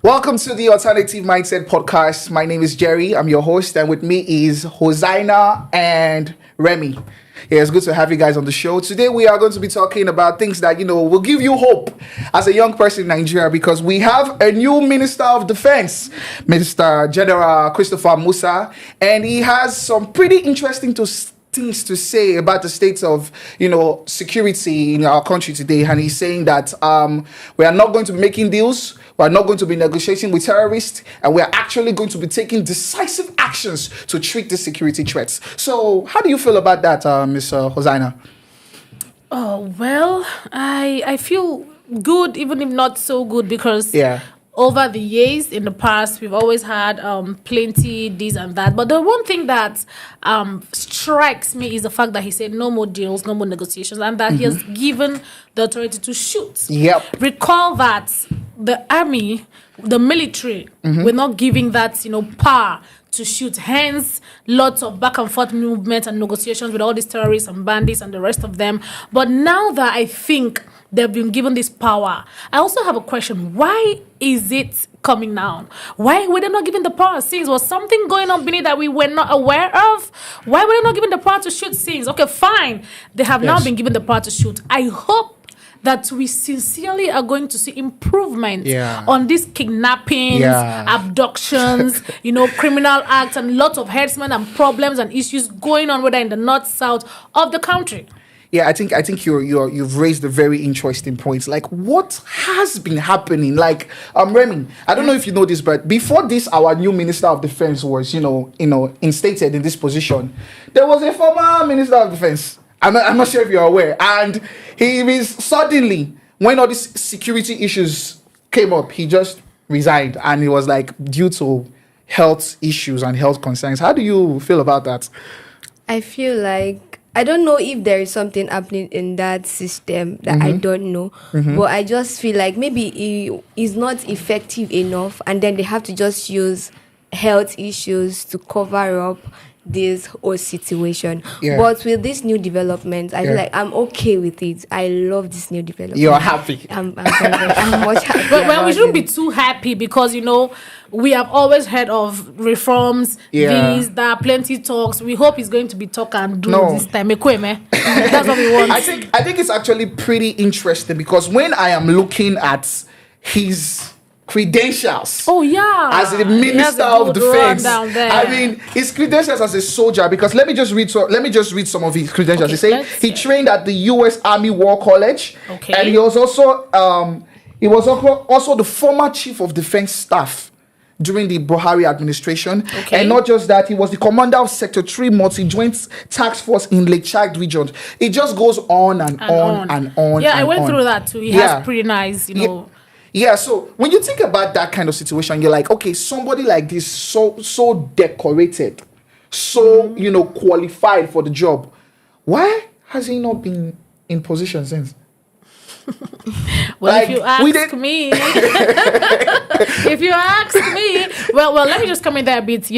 Welcome to the Alternative Mindset Podcast. My name is Jerry. I'm your host, and with me is Hosaina and Remy. Yeah, it's good to have you guys on the show. Today, we are going to be talking about things that, will give you hope as a young person in Nigeria, because we have a new Minister of Defense, Mr. General Christopher Musa, and he has some pretty interesting things to say about the state of, security in our country today. And he's saying that we are not going to be making deals. We're not going to be negotiating with terrorists, and we're actually going to be taking decisive actions to treat the security threats. So, how do you feel about that, Ms. Hosaina? Oh, well, I feel good, even if not so good, because over the years, in the past, we've always had plenty this and that. But the one thing that strikes me is the fact that he said no more deals, no more negotiations, and that he has given the authority to shoot. Yep. Recall that the army, the military, were not giving that, power to shoot. Hence, lots of back and forth movement and negotiations with all these terrorists and bandits and the rest of them. But now that I think they've been given this power, I also have a question. Why is it coming now? Why were they not given the power? Since was something going on beneath that we were not aware of? Why were they not given the power to shoot things? Okay, fine. They have now been given the power to shoot. I hope that we sincerely are going to see improvement on these kidnappings, abductions, criminal acts, and lots of harassment and problems and issues going on, whether in the north, south of the country. Yeah, I think you've raised a very interesting point. Like, what has been happening? Like, Remy, I don't know if you know this, but before this, our new Minister of Defense was, instated in this position. There was a former Minister of Defense. I'm not sure if you're aware. And he is suddenly, when all these security issues came up, he just resigned. And it was like due to health issues and health concerns. How do you feel about that? I feel like, I don't know if there is something happening in that system that I don't know. But I just feel like maybe it is not effective enough. And then they have to just use health issues to cover up this whole situation. But with this new development, I feel like I'm okay with it. I love this new development. You're happy. I'm much happy. But we shouldn't be too happy, because we have always heard of reforms, these, there are plenty talks. We hope it's going to be talk and do this time. That's what we want. I think it's actually pretty interesting, because when I am looking at his credentials as the Minister of Defense, I mean his credentials as a soldier, because let me just read some of his credentials. He trained at the U.S. Army War College, and he was also the former Chief of Defense Staff during the Buhari administration. And not just that, he was the commander of Sector 3 Multi-Joint Task Force in Lake Chad region. It just goes on and on. Yeah, I went through that too. He has pretty nice, Yeah, so when you think about that kind of situation, you're like, okay, somebody like this, so decorated, qualified for the job. Why has he not been in position since? Well, if you ask me, well, let me just come in there a bit.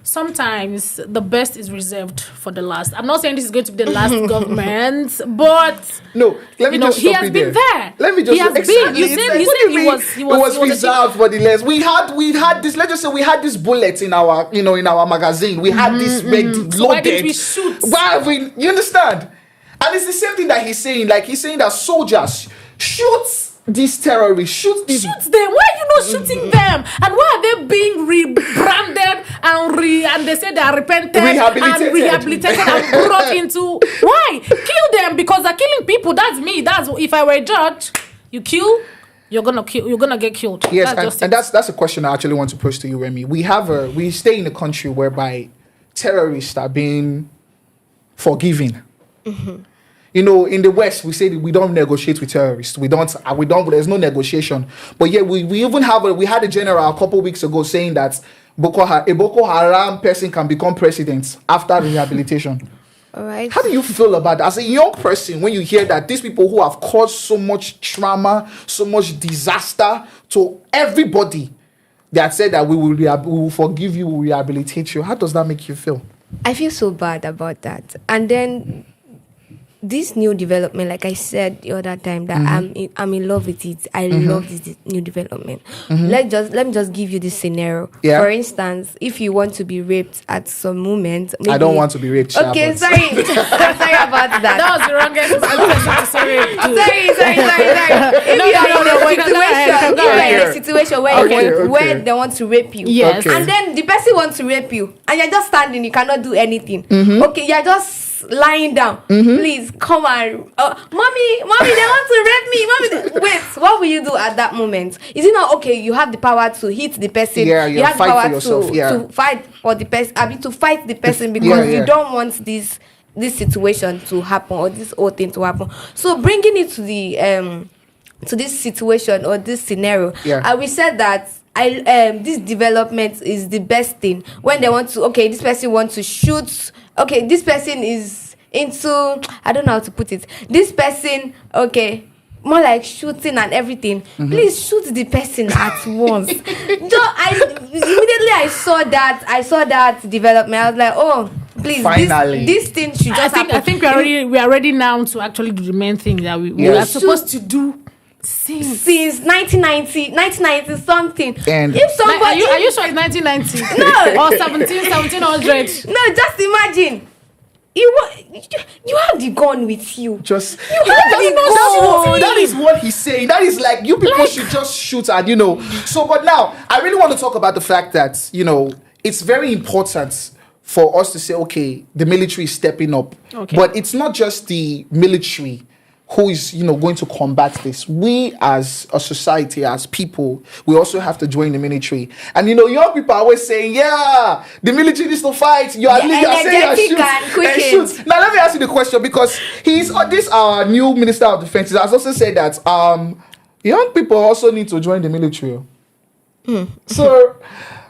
Sometimes the best is reserved for the last. I'm not saying this is going to be the last government, but no. Let me just he has been there. Let me just he has been. You said he was reserved for the last. We had this. Let's just say we had this bullet in our in our magazine. We had this ready, loaded. So why did we shoot? You understand? And it's the same thing that he's saying. Like, he's saying that soldiers shoot these terrorists, shoot them. Why are you not shooting them? And why are they being rebranded and they say they are repentant and rehabilitated and brought into? Why? Kill them, because they're killing people. That's me. That's if I were a judge. You kill, you're gonna get killed. Yes, and that's a question I actually want to pose to you, Remy. We stay in a country whereby terrorists are being forgiven. In the West, we say that we don't negotiate with terrorists. We don't. There's no negotiation. But yet, we even we had a general a couple weeks ago saying that a Boko Haram person can become president after rehabilitation. All right. How do you feel about that as a young person when you hear that these people who have caused so much trauma, so much disaster to everybody, that said that we will forgive you, we will rehabilitate you? How does that make you feel? I feel so bad about that. And then this new development, like I said the other time, that I'm in love with it. I love this new development. Let me just give you this scenario. Yeah. For instance, if you want to be raped at some moment, maybe, I don't want to be raped. Okay, sorry. I'm sorry about that. That was the wrongest person to say it to. Sorry. If you're in a situation where they want to rape you, yes, and then the person wants to rape you, and you're just standing, you cannot do anything. Okay, you're just lying down. Please come on, mommy, they want to rape me. Mommy, wait, what will you do at that moment? Is it not okay? You have the power to hit the person. Yeah, you have the fight power for yourself. to fight for the person. I mean, to fight the person because you don't want this situation to happen or this whole thing to happen. So bringing it to the to this situation or this scenario, we said that this development is the best thing when they want to. Okay, this person wants to shoot. Okay, this person is into, I don't know how to put it. This person, okay, more like shooting and everything. Please shoot the person at once. Immediately I saw that development. I was like, oh, please, finally, this thing should just happen. I think we are ready now to actually do the main thing that we are supposed to do. Since 1990 something. And if somebody, are you sure it's 1990? No. Or 1700? No, just imagine. You have the gun with you. Just you have the gun. That is what he's saying. That is like, you people should just shoot at, So, but now I really want to talk about the fact that it's very important for us to say, okay, the military is stepping up, but it's not just the military who is going to combat this. We as a society, as people, we also have to join the military. And young people are always saying, the military needs to fight. You are saying shoot. Now let me ask you the question, because our new Minister of Defense has also said that young people also need to join the military. So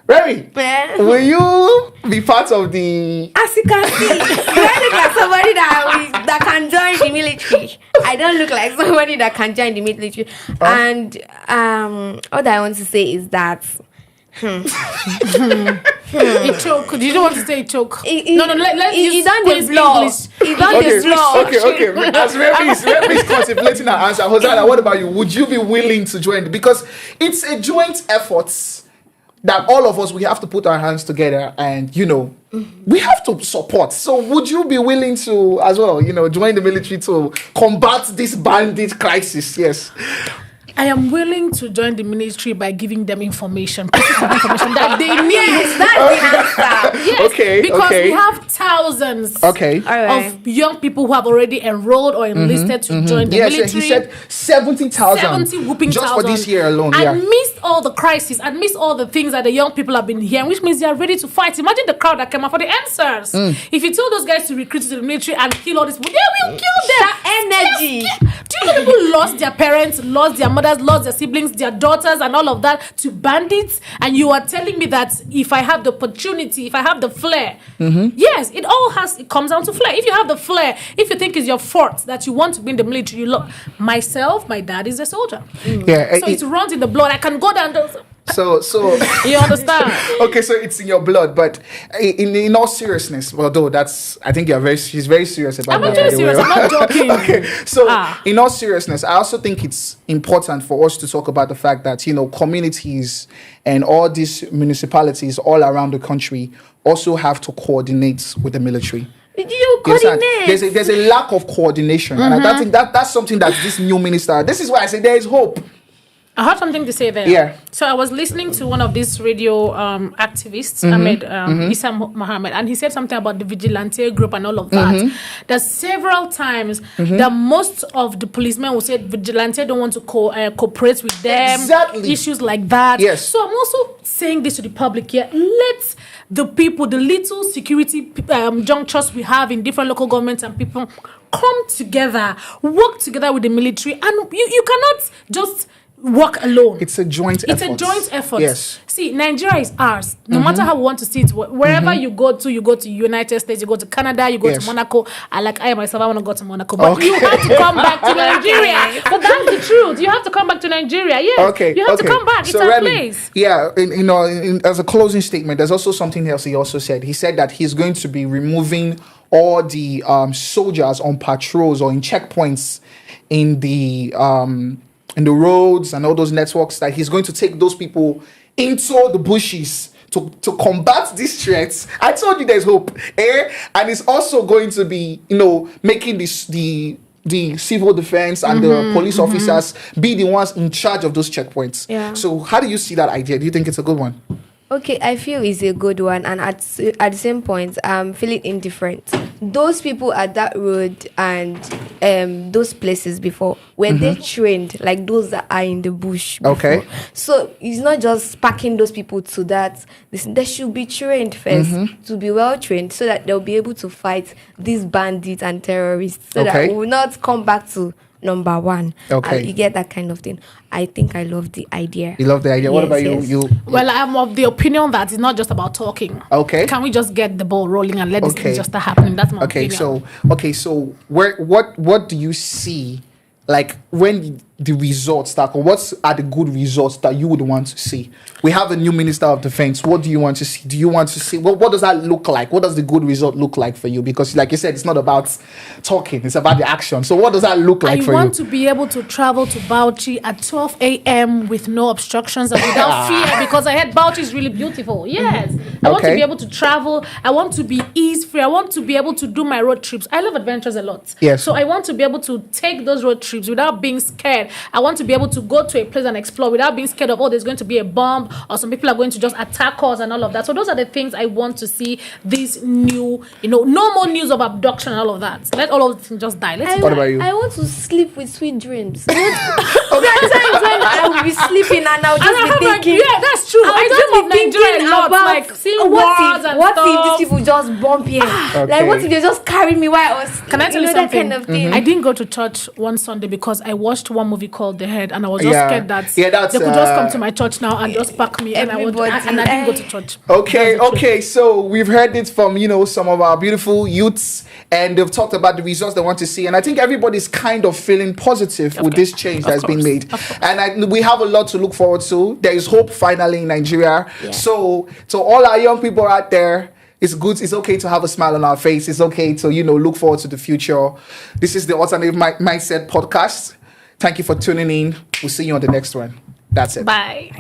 Remy, will you be part of the... As you can see, you don't look like somebody that can join the military. I don't look like somebody that can join the military. And all I want to say is that... It choke. You don't want to say it choke. Let's use English. Okay. As Remy's contemplating her answer, Hosanna, what about you? Would you be willing to join? Because it's a joint effort that all of us, we have to put our hands together and, we have to support. So would you be willing to, as well, join the military to combat this bandit crisis? Yes. I am willing to join the military by giving them information that they need. Yes, that's the answer. Yes, okay. Because we have thousands of young people who have already enrolled or enlisted to join the military. Yes, he said 70,000. 70 whooping just thousand. for this year alone. And missed all the crises and missed all the things that the young people have been hearing, which means they are ready to fight. Imagine the crowd that came out for the answers. If you told those guys to recruit to the military and kill all these people, they will kill them. That energy. Do you know people lost their parents, lost their mothers, lost their siblings, their daughters, and all of that to bandits? And you are telling me that if I have the opportunity, if I have the flair, yes, it comes down to flair. If you have the flair, if you think it's your fort that you want to be in the military, myself, my dad is a soldier. Yeah, so it runs in the blood. I can go down there. So you understand? Okay, so it's in your blood, but in all seriousness, although I think she's very serious about that. I'm very serious. I'm not joking. Okay, so in all seriousness, I also think it's important for us to talk about the fact that communities and all these municipalities all around the country also have to coordinate with the military. You coordinate. There's a lack of coordination, and I think that's something that this new minister. This is why I say there is hope. I have something to say there. Yeah. So I was listening to one of these radio activists, Ahmed Isa Mohammed, and he said something about the vigilante group and all of that. That several times that most of the policemen will say vigilante don't want to cooperate with them. Exactly. Issues like that. Yes. So I'm also saying this to the public here. Let the people, the little security junctures we have in different local governments and people come together, work together with the military, and you cannot just work alone. It's a joint effort. It's a joint effort. Yes. See, Nigeria is ours. No matter how we want to see it, wherever you go to United States, you go to Canada, you go to Monaco. I myself, I want to go to Monaco. But you have to come back to Nigeria. But that's the truth. You have to come back to Nigeria. Yes. Okay. You have to come back. It's our Remy, place. Yeah, as a closing statement, there's also something else he also said. He said that he's going to be removing all the soldiers on patrols or in checkpoints in the roads and all those networks, that he's going to take those people into the bushes to combat these threats. I told you there's hope. And it's also going to be, making the civil defense and the police officers be the ones in charge of those checkpoints. Yeah. So how do you see that idea? Do you think it's a good one? Okay, I feel it's a good one, and at the same point, I'm feeling indifferent. Those people at that road and those places before, were they trained like those that are in the bush before? Okay. So it's not just packing those people to that. They should be trained first, to be well trained, so that they'll be able to fight these bandits and terrorists, so that we will not come back to number one. Okay. You get that kind of thing. I think I love the idea. You love the idea. What about Yes. you? Well, I'm of the opinion that it's not just about talking. Okay. Can we just get the ball rolling and let this thing just start happening? That's my opinion. So what do you see, like, when the results start, or what are the good results that you would want to see? We have a new Minister of Defense. What do you want to see? Do you want to see what does that look like? What does the good result look like for you? Because like you said, it's not about talking, it's about the action. So what does that look like for you? I want to be able to travel to Bauchi at 12 a.m. with no obstructions and without fear, because I heard Bauchi is really beautiful. Yes. I want to be able to travel. I want to be ease-free. I want to be able to do my road trips. I love adventures a lot. Yes. So I want to be able to take those road trips without being scared. I want to be able to go to a place and explore without being scared of, there's going to be a bomb, or some people are going to just attack us and all of that. So those are the things I want to see. This new, no more news of abduction and all of that. Let all of this just die. What about you? I want to sleep with sweet dreams. There are times when I will be sleeping and I'll just be thinking. Yeah, that's true. I dream of Nigeria a lot, like seeing wars and what stuff. if these people just bump here? Like, what if they just carry me while I was? Can I tell you that something? kind of thing. I didn't go to church one Sunday because I watched one movie called The Head, and I was just scared that that's, they could just come to my church now and just pack me, and I didn't go to church. Okay. So we've heard it from some of our beautiful youths, and they've talked about the results they want to see, and I think everybody's kind of feeling positive with this change that's been made, and we have a lot to look forward to. There is hope finally in Nigeria. Yeah. So all our young people out there, it's good. It's okay to have a smile on our face. It's okay to look forward to the future. This is the Alternative Mindset podcast. Thank you for tuning in. We'll see you on the next one. That's it. Bye.